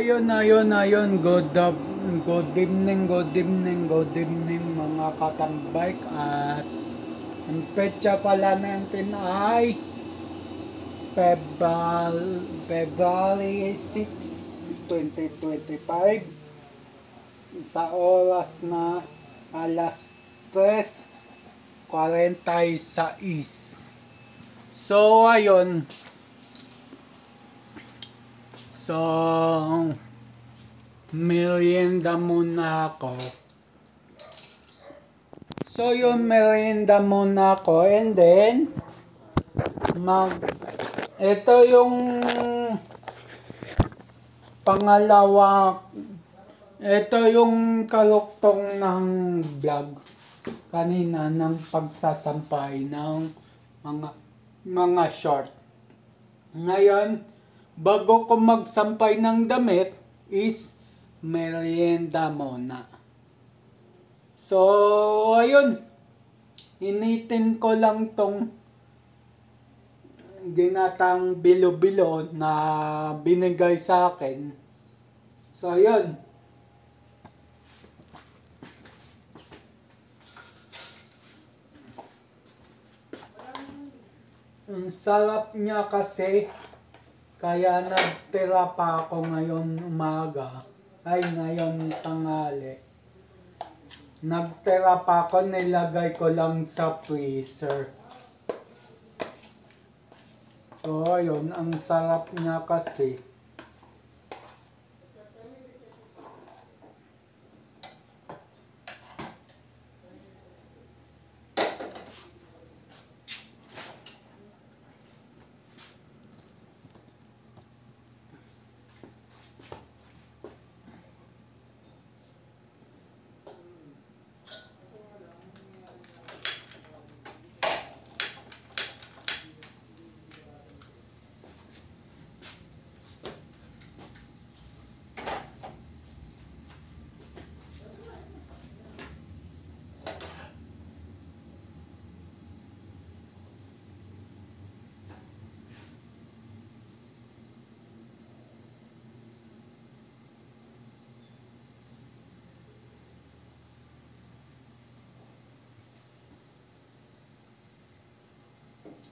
Ayun. Good evening mga katambike. At ang petsa pala natin ay February 6, 2025 sa oras na alas 3:46. So, ayun. So, merienda muna ako. Merienda muna ako and then ito yung pangalawa, ito yung kaluktong ng vlog kanina ng pagsasampay ng mga short. Ngayon, bago ko magsampay ng damit is merienda muna. So, ayun. Initin ko lang tong ginatang bilo-bilo na binigay sa akin. So, ayun. Ang sarap niya kasi, kaya nagtira pa ako ngayon umaga, ngayon tanghali. Nagtira pa ako, nilagay ko lang sa freezer. So, ayun, ang sarap niya kasi.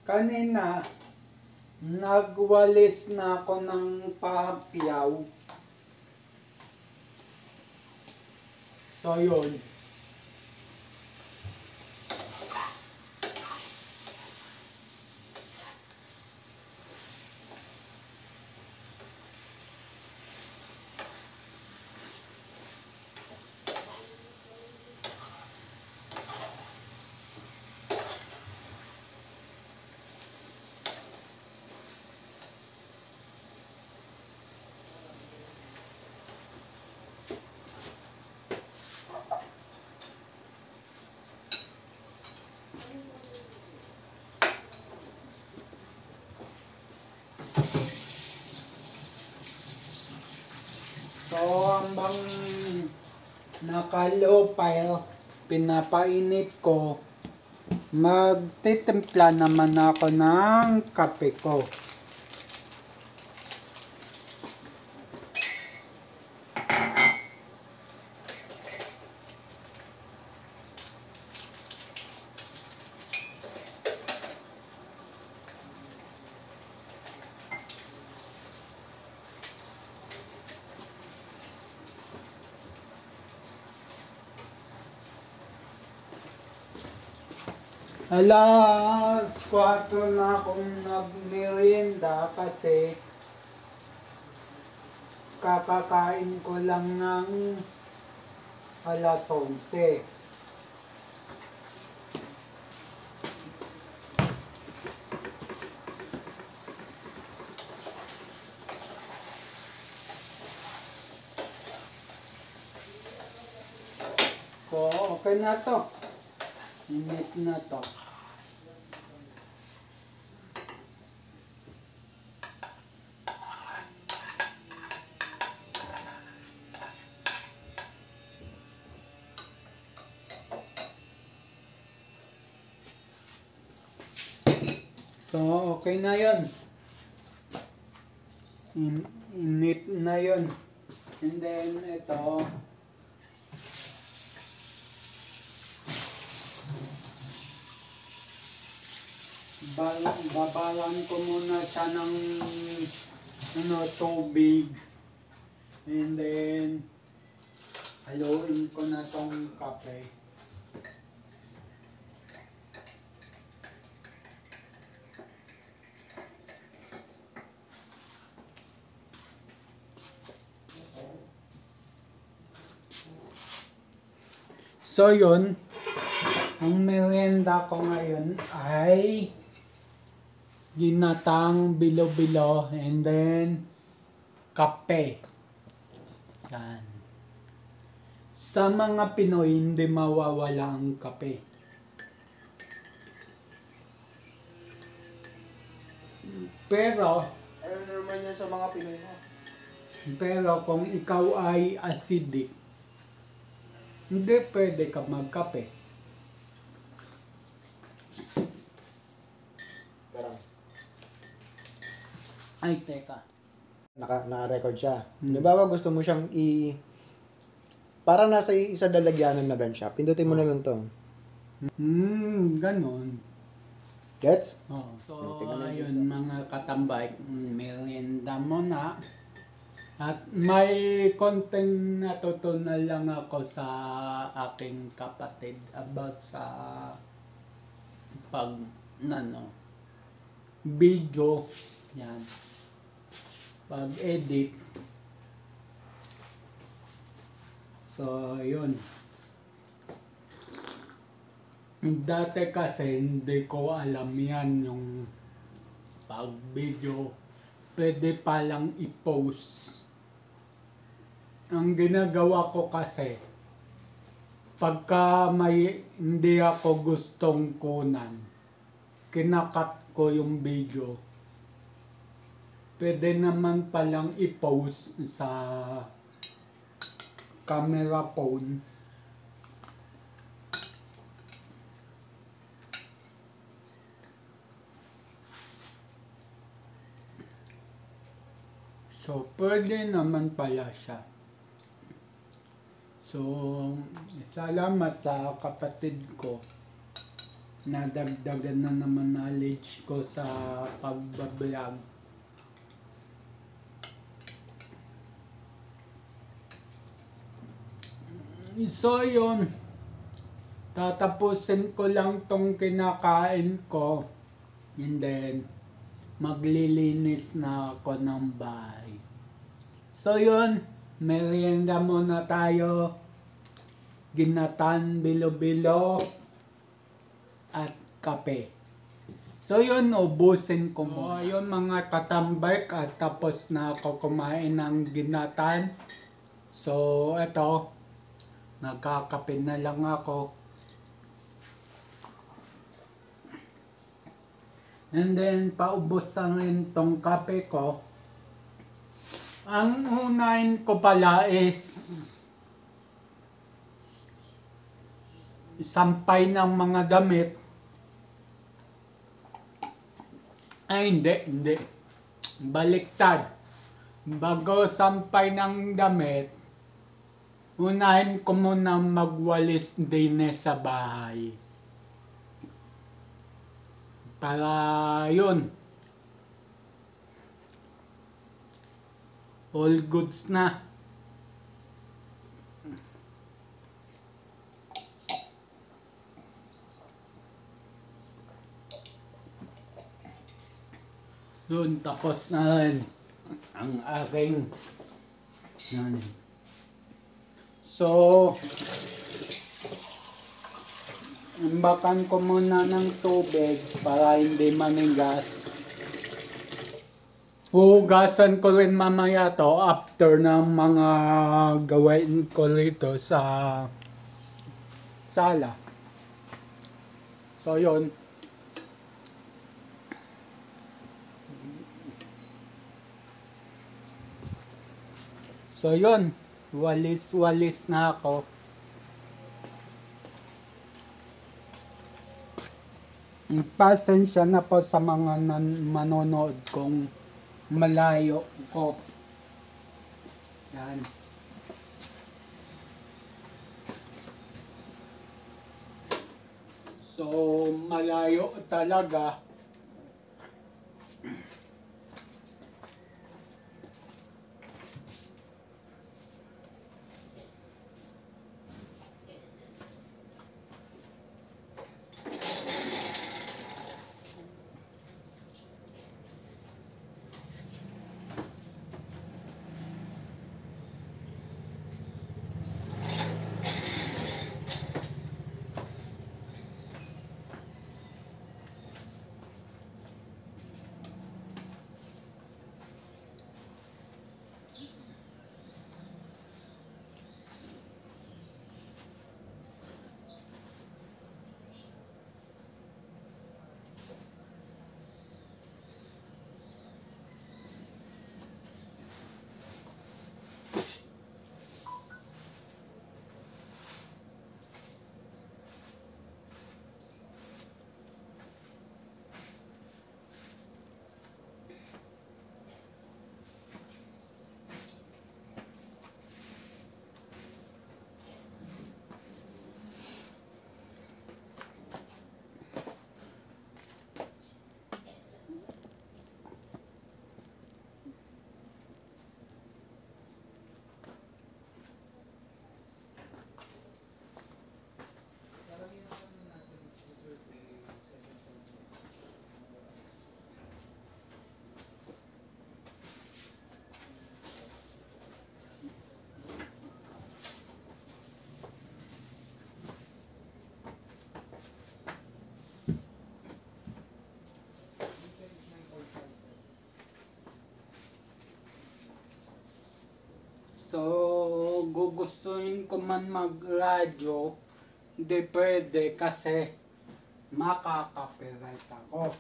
Kanina, nagwalis na ako ng pahapyaw. So, yun. So, hanggang naka-low file, pinapainit ko, magtitimpla naman ako ng kape ko. Alas 4 na akong nagmerienda kasi kakakain ko lang ng alas 11. So, okay na to. Init na to. So, okay na yun. Init na yun. And then ito, babalan ko muna siya ng tubig. And then haluin ko na tong kape. So yun, ang merienda ko ngayon ay ginatang bilo-bilo and then kape. Yan. Sa mga Pinoy, hindi mawawala ang kape. Pero, Ano naman yan sa mga Pinoy mo? pero kung ikaw ay acidic, hindi pwede ka magkape. Parang Ay, teka. naka-record siya. Halimbawa gusto mo siyang parang nasa isa lalagyanan na lang siya. Pindutin mo na lang to. Ganon. Gets? Oh, so, Tingnan natin. ayun mga katambay, merienda mo na. At may konting natutunan lang ako sa aking kapatid about sa video. Yan. Pag-edit. So, yun. Dati kasi hindi ko alam yan yung pag-video. Pwede palang i-post. Ang ginagawa ko kasi, pagka may hindi ako gustong kunan, kinakat ko yung video. Pwede naman palang i-post sa camera phone. So, pwede naman pala siya. So, salamat sa kapatid ko. Nadagdagan na naman knowledge ko sa pagbablog. So, yun. Tatapusin ko lang tong kinakain ko. And then, maglilinis na ako ng bahay. So, yun. Merienda muna tayo. Ginatan, bilo-bilo, at kape. So yun, ubusin ko mo. So yun mga katambay, at tapos na ako kumain ng ginatan. So eto, nagkakape na lang ako. And then paubos na rin tong kape ko. Ang unahin ko pala is sampay ng mga damit. Ay, hindi. Baliktad. Bago sampay ng damit, unahin ko muna magwalis din sa bahay. Para yun, all goods na. Yun, tapos na rin ang aking yan. So, imbakan ko muna ng tubig para hindi manigas. Hugasan ko rin mamaya to after ng mga gawain ko rito sa sala. So, yun. So yun, walis-walis na ako. Pasensya na po sa mga manonood kong malayo ko. Yan. So, malayo talaga. So, gugustuhin ko man magradyo, hindi pwede kasi makaka-copyright ako.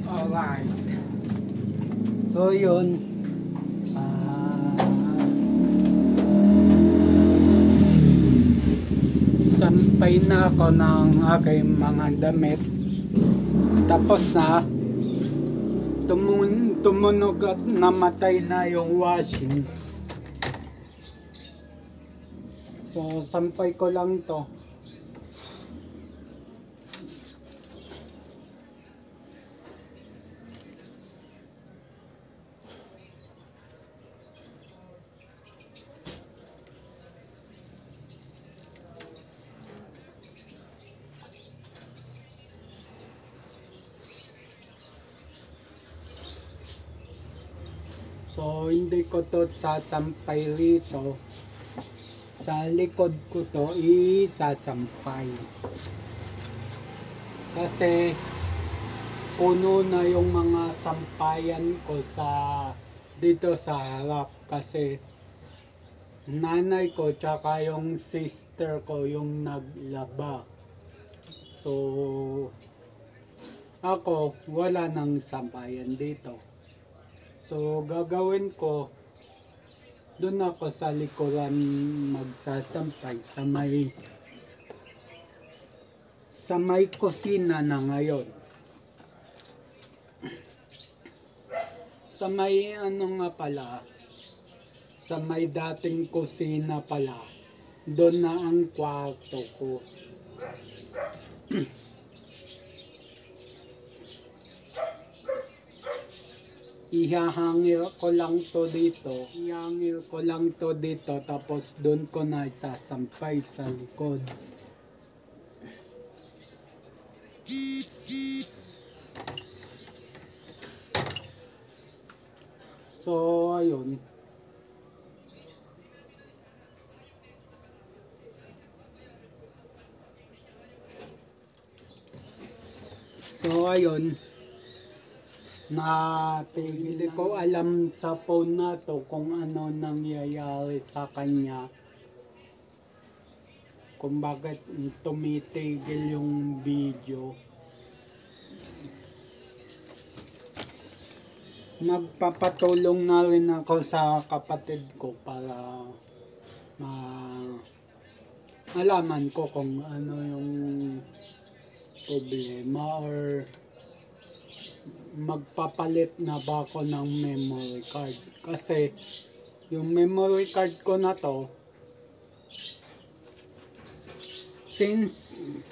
Alright. So yun. Sampay na ako ng aking mga damit. Tapos na. Tumunog at namatay na yung washing. So sampay ko lang to. So, hindi ko to sasampay rito. Sa likod ko to isasampay. Kasi, puno na yung mga sampayan ko dito sa harap. Kasi, nanay ko tsaka yung sister ko yung naglaba. So, ako, wala nang sampayan dito. So, gagawin ko, doon ako sa likuran magsasampay sa may kusina na ngayon. Sa may sa may dating kusina pala, doon na ang kwarto ko. Ihahangil ko lang to dito, tapos doon ko na isasampay sa likod. So, ayun. Natigil ko alam sa phone na to kung ano nangyayari sa kanya. Kung bakit tumitigil yung video. Magpapatulong na rin ako sa kapatid ko para malaman ko kung ano yung problema or magpapalit na ba ako ng memory card. Kasi yung memory card ko na to, since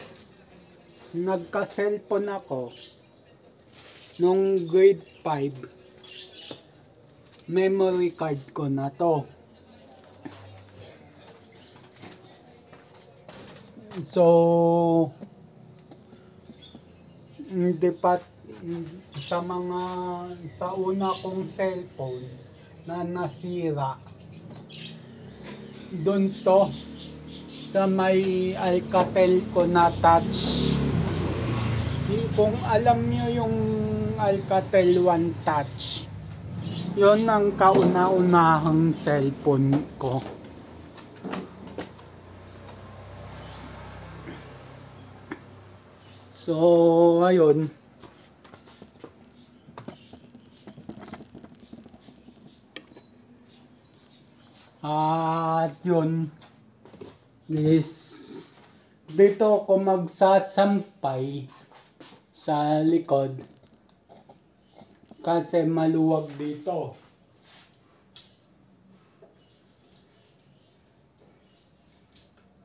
nagka-cellphone ako nung grade 5, memory card ko na to. So, hindi pa sa una kong cellphone na nasira, doon to sa may Alcatel ko na touch. Kung alam nyo yung Alcatel One Touch, yun ang kauna-unahang cellphone ko. So, ayun. At yun is dito ako magsasampay sa likod kasi maluwag dito.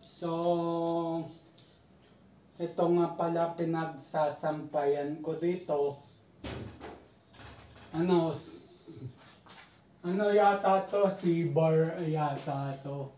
So, ito nga pala pinagsasampayan ko dito. Ano yata to? C-bar yata to.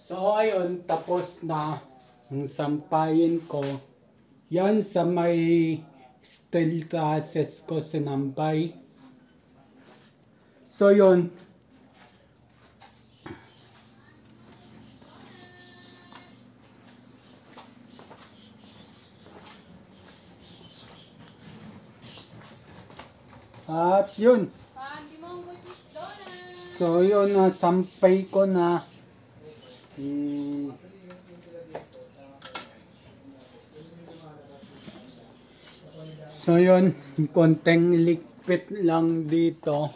So ayun, tapos na ang sampayin ko. Yan sa may steel classes ko sinampay. So yun. At yun. So yun, sampay ko na. So yun, konting likpit lang dito.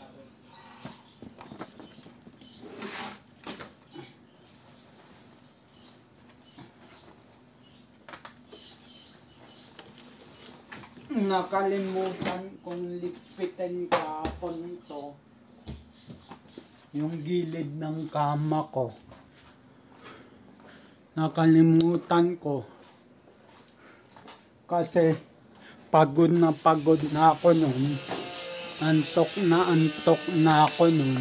Nakalimutan kong likpitin kahapon to. Yung gilid ng kama ko. Nakalimutan ko. Kasi pagod na ako nun. Antok na ako nun.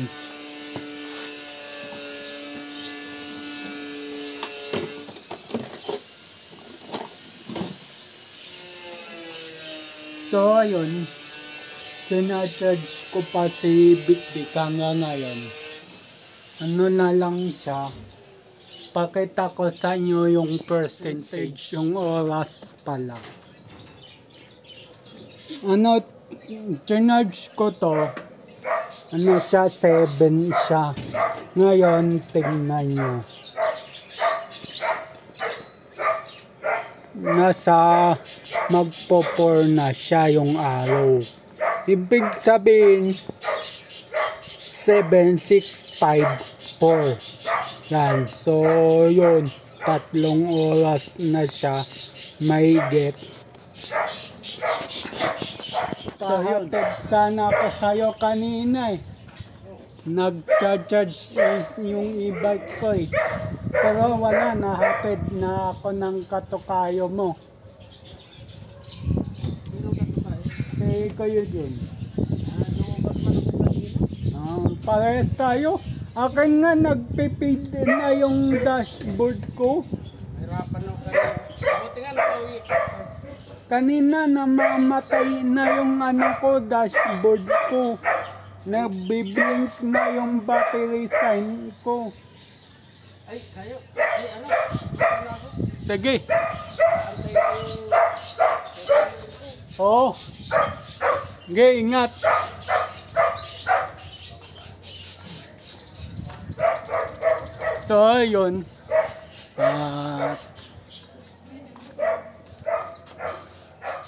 So ayun, sinacharge ko pa si Bitbit hanggang ngayon. Ano na lang siya, pakita ko sa inyo yung percentage, yung oras pala. Ano, sinacharge ko to, ano siya, 7 siya. Ngayon, tingnan nyo. Nasa magpo-4 na siya yung araw. Ibig sabihin 7,654. Yan. So yun, 3 oras na siya may get. Pahatid sana ako sa'yo kanina eh. Nag-charge yung e-bike ko eh. Pero wala, nahatid na ako ng katukayo mo. Si kayo dun. Parehas tayo. Akin nga nagpipid na yung dashboard ko. Kanina namamatay na yung dashboard ko. Nagbiblink na yung battery sign ko. Ay, kayo. Ay, ano? Sige. Oo. Sige, ingat. So, yun.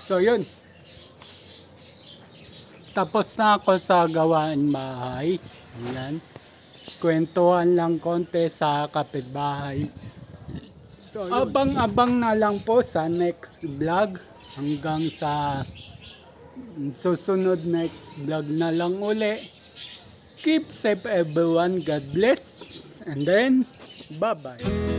So, yun. Tapos na ako sa gawain bahay. Ayan. Kwentuhan lang konti sa kapitbahay. So, abang-abang na lang po sa next vlog. Hanggang sa susunod next vlog na lang uli. Keep safe everyone. God bless. And then, bye-bye.